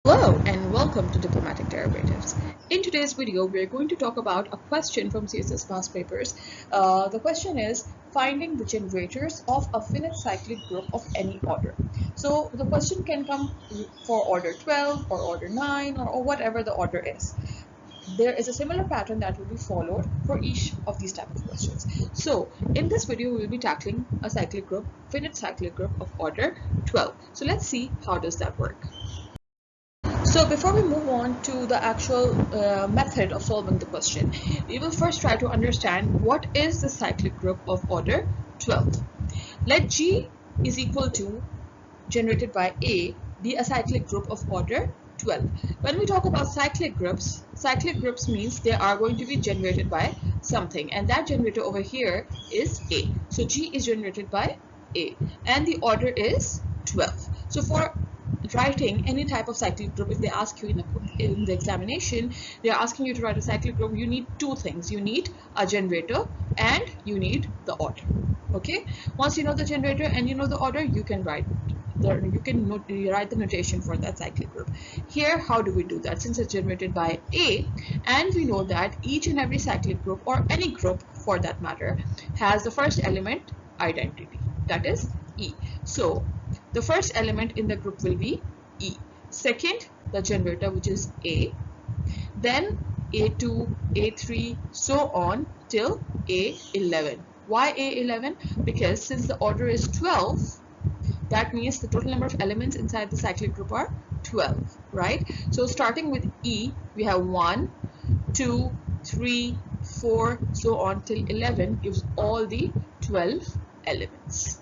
Hello and welcome to Diplomatic Derivatives. In today's video, we're going to talk about a question from CSS past papers. The question is finding the generators of a finite cyclic group of any order. So the question can come for order 12 or order 9 or whatever the order is. There is a similar pattern that will be followed for each of these type of questions. So in this video, we will be tackling a cyclic group, finite cyclic group of order 12. So let's see how does that work. So before we move on to the actual method of solving the question, we will first try to understand what is the cyclic group of order 12. Let G is equal to generated by A be a cyclic group of order 12. When we talk about cyclic groups means they are going to be generated by something, and that generator over here is A. So G is generated by A and the order is 12. So for writing any type of cyclic group, if they ask you in the examination, they are asking you to write a cyclic group, you need two things. You need a generator and you need the order. Okay, once you know the generator and you know the order, you can write the notation for that cyclic group. Here, how do we do that? Since it's generated by A and we know that each and every cyclic group, or any group for that matter, has the first element identity, that is E. So the first element in the group will be E. Second, the generator, which is A. Then A2, A3, so on till A11. Why A11? Because since the order is 12, that means the total number of elements inside the cyclic group are 12, right? So starting with E, we have 1, 2, 3, 4, so on till 11 gives all the 12 elements.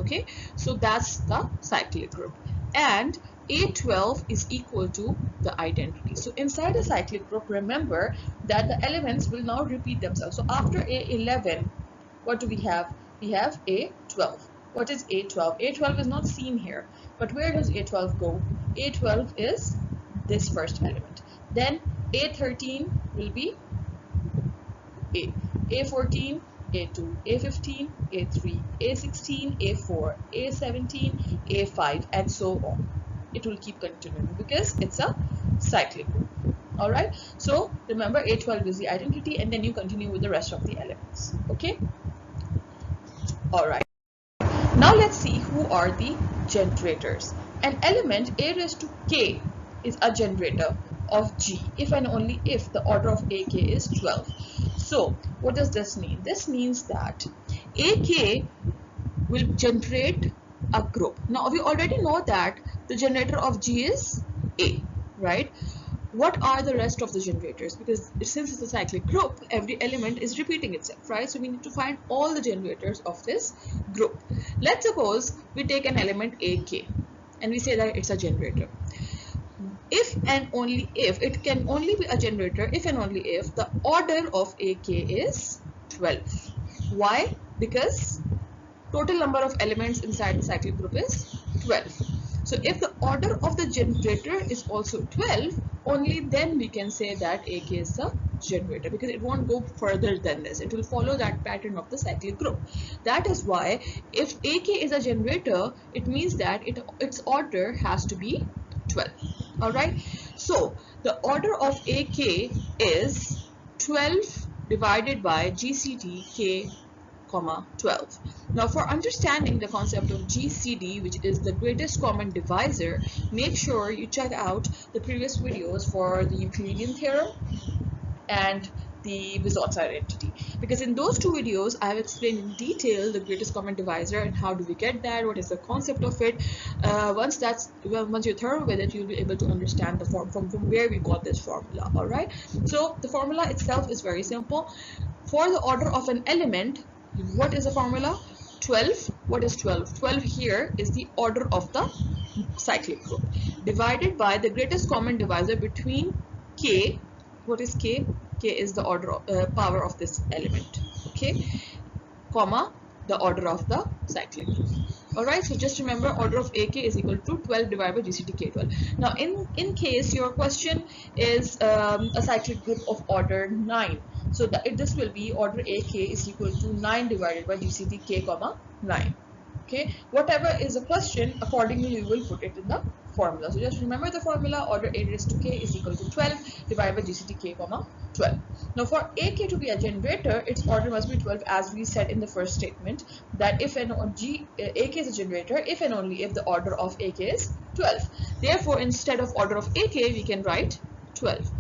Okay, so that's the cyclic group, and A12 is equal to the identity. So inside the cyclic group, remember that the elements will now repeat themselves. So after A11, what do we have? We have A12. What is A12? A12 is not seen here, but where does A12 go? A12 is this first element. Then A13 will be A. A14, A2, A15, A3, A16, A4, A17, A5, and so on. It will keep continuing because it's a cyclic group. Alright, so remember A12 is the identity, and then you continue with the rest of the elements. Okay? Alright. Now let's see who are the generators. An element A raised to K is a generator of G if and only if the order of AK is 12. So what does this mean? This means that AK will generate a group. Now we already know that the generator of G is A, right? What are the rest of the generators? Because since it's a cyclic group, every element is repeating itself, right? So we need to find all the generators of this group. Let's suppose we take an element AK and we say that it's a generator. If and only if, it can only be a generator if and only if the order of AK is 12. Why? Because total number of elements inside the cyclic group is 12. So if the order of the generator is also 12, only then we can say that AK is a generator, because it won't go further than this. It will follow that pattern of the cyclic group. That is why if AK is a generator, it means that its order has to be 12. Alright, so the order of AK is 12 divided by GCD K, 12. Now for understanding the concept of GCD, which is the greatest common divisor, make sure you check out the previous videos for the Euclidean theorem and the Bizot's identity, because in those two videos I have explained in detail the greatest common divisor and how do we get that, what is the concept of it. Once you're thorough with it, you'll be able to understand the form from where we got this formula. All right, so the formula itself is very simple. For the order of an element, what is the formula? 12. What is 12? 12 here is the order of the cyclic group, divided by the greatest common divisor between K. What is K? K is the order power of this element. Okay, comma the order of the cyclic group. Alright, so just remember order of AK is equal to 12 divided by GCD K12. Now in case your question is a cyclic group of order 9, so this will be order AK is equal to 9 divided by GCD K, 9. Okay, whatever is the question, accordingly you will put it in the formula. So just remember the formula: order a raised to k is equal to 12 divided by GCD k comma 12. Now for ak to be a generator, its order must be 12, as we said in the first statement, that if and ak is a generator if and only if the order of ak is 12. Therefore, instead of order of ak, we can write 12.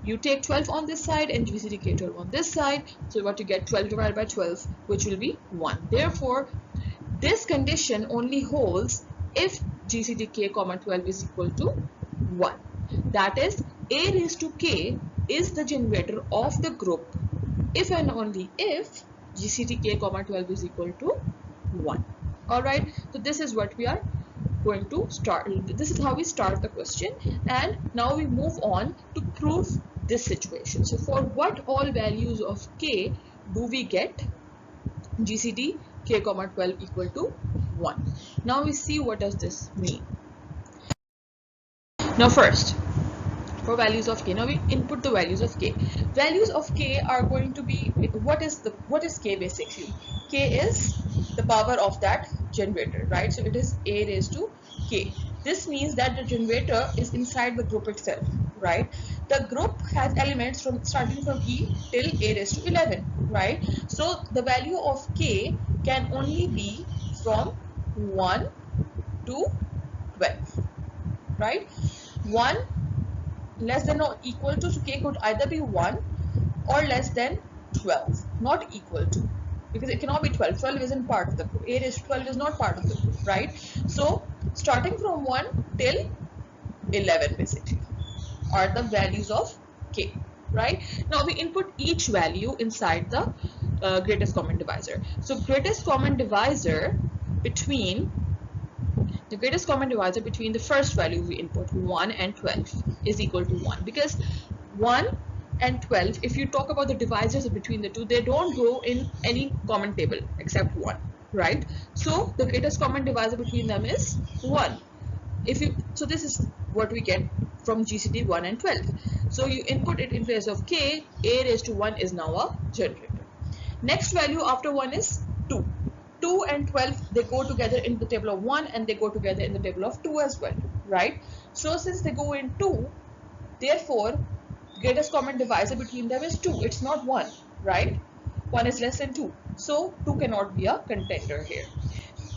You take 12 on this side and GCD k 12 on this side, so what you get 12 divided by 12, which will be 1. Therefore, this condition only holds if GCD k comma 12 is equal to 1. That is, a raised to k is the generator of the group if and only if GCD k comma 12 is equal to 1. Alright, so this is what we are going to start. This is how we start the question, and now we move on to prove this situation. So for what all values of k do we get GCD k comma 12 equal to 1? Now we see what does this mean. Now first, for values of k, now we input the values of k. Values of k are going to be, what is k basically? K is the power of that generator, right? So it is a raised to k. This means that the generator is inside the group itself, right? The group has elements from starting from e till a raised to 11, right? So the value of k can only be from 1 to 12, right? 1 less than or equal to, so k could either be 1 or less than 12, not equal to, because it cannot be 12. 12 isn't part of the group. A raised to 12 is not part of the group, right? So starting from 1 till 11 basically are the values of k, right? Now we input each value inside the greatest common divisor. So greatest common divisor between the first value we input, 1 and 12, is equal to 1, because 1 and 12, if you talk about the divisors between the two, they don't go in any common table except 1, right? So the greatest common divisor between them is 1. So this is what we get from GCD 1 and 12. So you input it in place of k, a raised to 1 is now a generator. Next value after 1 is 2. 2 and 12, they go together in the table of 1 and they go together in the table of 2 as well, right? So since they go in 2, therefore greatest common divisor between them is 2. It's not 1, right? 1 is less than 2, so 2 cannot be a contender here.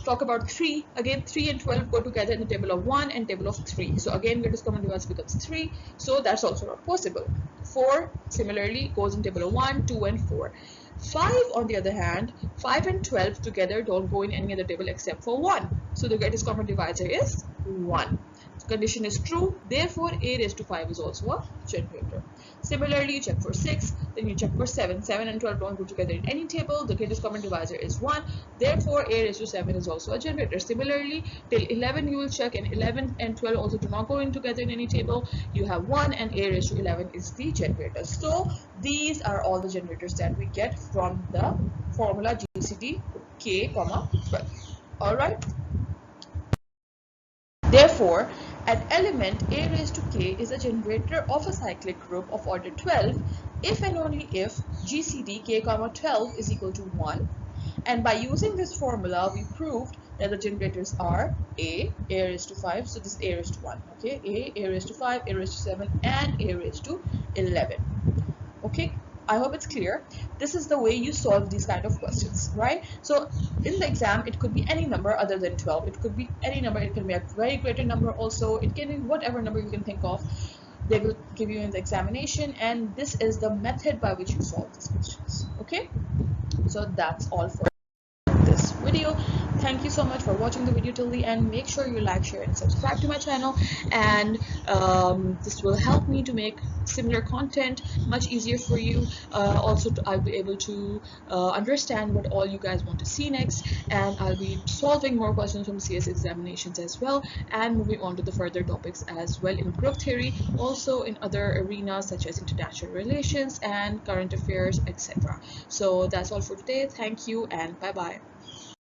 Talk about 3. Again, 3 and 12 go together in the table of 1 and table of 3. So again, greatest common divisor becomes 3. So that's also not possible. 4 similarly goes in table of 1, 2 and 4. 5 on the other hand, 5 and 12 together don't go in any other table except for 1. So the greatest common divisor is 1. The condition is true, therefore a raised to 5 is also a generator. Similarly, you check for 6, then you check for 7. 7 and 12 don't go together in any table. The greatest common divisor is 1, therefore a raised to 7 is also a generator. Similarly, till 11 you will check, and 11 and 12 also do not go in together in any table. You have 1 and a raised to 11 is the generator. So these are all the generators that we get from the formula GCD k comma 12. Alright. Therefore, an element a raised to k is a generator of a cyclic group of order 12 if and only if GCD k comma 12 is equal to 1. And by using this formula, we proved that the generators are a raised to 5, so this is a raised to 1, okay, a raised to 5, a raised to 7, and a raised to 11. Okay, I hope it's clear. This is the way you solve these kind of questions, right? So in the exam, it could be any number other than 12. It could be any number. It can be a very greater number also. It can be whatever number you can think of. They will give you in the examination, and this is the method by which you solve these questions. Okay, so that's all for this video. Thank you so much for watching the video till the end. Make sure you like, share, and subscribe to my channel, and this will help me to make similar content much easier for you. Also, I'll be able to understand what all you guys want to see next, and I'll be solving more questions from CS examinations as well, and moving on to the further topics as well in group theory, also in other arenas such as international relations and current affairs, etc. So that's all for today. Thank you and bye bye.